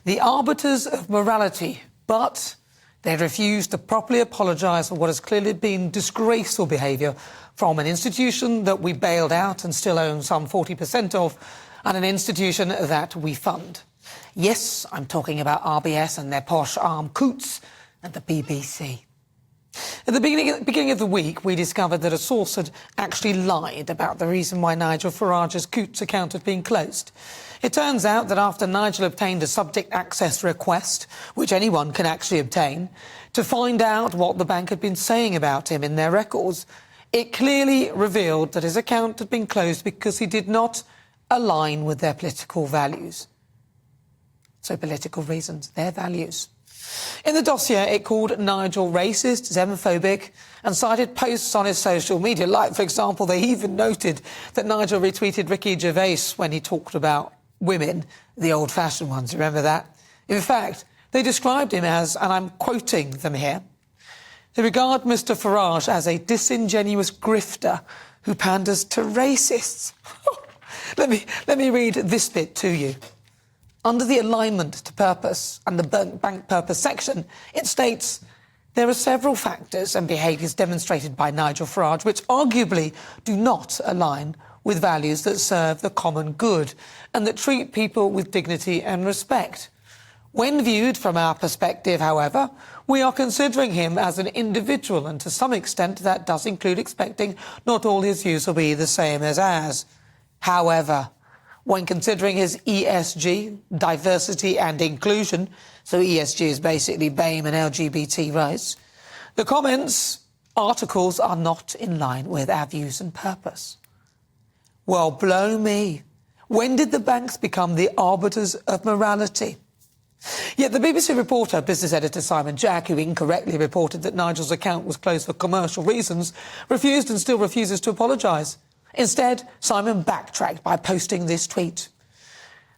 the arbiters of morality, but they refused to properly apologise for what has clearly been disgraceful behaviour from an institution that we bailed out and still own some 40% of, and an institution that we fund. Yes, I'm talking about RBS and their posh arm Coots and the BBC. At the beginning of the week, we discovered that a source had actually lied about the reason why Nigel Farage's Coots account had been closed. It turns out that after Nigel obtained a subject access request, which anyone can actually obtain, to find out what the bank had been saying about him in their records, it clearly revealed that his account had been closed because he did not align with their political values. So political reasons, their values. In the dossier, it called Nigel racist, xenophobic, and cited posts on his social media. Like, for example, they even noted that Nigel retweeted Ricky Gervais when he talked about women, the old-fashioned ones, remember that? In fact, they described him as, and I'm quoting them here, they regard Mr Farage as a disingenuous grifter who panders to racists. Let me read this bit to you. Under the alignment to purpose and the bank purpose section, it states, there are several factors and behaviours demonstrated by Nigel Farage which arguably do not align with values that serve the common good and that treat people with dignity and respect. When viewed from our perspective, however, we are considering him as an individual, and to some extent that does include expecting not all his views will be the same as ours. However, when considering his ESG, diversity and inclusion, so ESG is basically BAME and LGBT rights, the comments, articles are not in line with our views and purpose. Well, blow me. When did the banks become the arbiters of morality? Yet the BBC reporter, business editor Simon Jack, who incorrectly reported that Nigel's account was closed for commercial reasons, refused and still refuses to apologise. Instead, Simon backtracked by posting this tweet.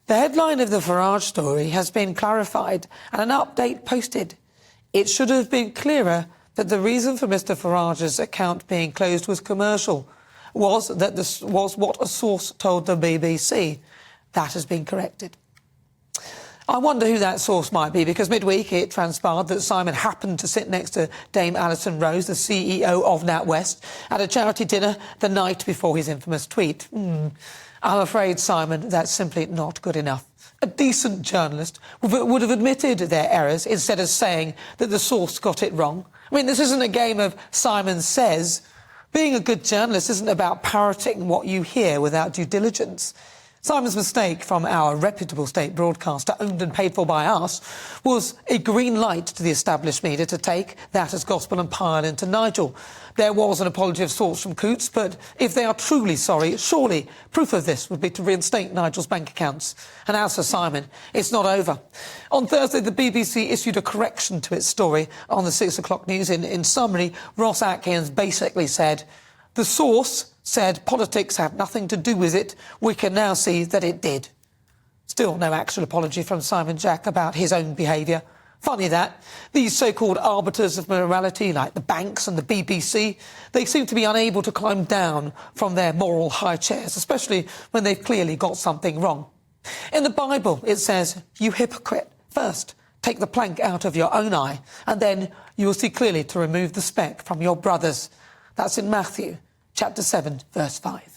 The headline of the Farage story has been clarified and an update posted. It should have been clearer that the reason for Mr Farage's account being closed was commercial, was that this was what a source told the BBC. That has been corrected. I wonder who that source might be, because midweek it transpired that Simon happened to sit next to Dame Alison Rose, the CEO of NatWest, at a charity dinner the night before his infamous tweet. I'm afraid, Simon, that's simply not good enough. A decent journalist would have admitted their errors instead of saying that the source got it wrong. I mean, this isn't a game of Simon Says. Being a good journalist isn't about parroting what you hear without due diligence. Simon's mistake from our reputable state broadcaster, owned and paid for by us, was a green light to the established media to take that as gospel and pile into Nigel. There was an apology of sorts from Coots, but if they are truly sorry, surely proof of this would be to reinstate Nigel's bank accounts. And as for Simon, it's not over. On Thursday, the BBC issued a correction to its story on the 6 o'clock news. In summary, Ross Atkins basically said, the source said politics had nothing to do with it. We can now see that it did. Still no actual apology from Simon Jack about his own behaviour. Funny that. These so-called arbiters of morality, like the banks and the BBC, they seem to be unable to climb down from their moral high chairs, especially when they've clearly got something wrong. In the Bible, it says, you hypocrite, first take the plank out of your own eye, and then you will see clearly to remove the speck from your brother's. That's in Matthew chapter 7, verse 5.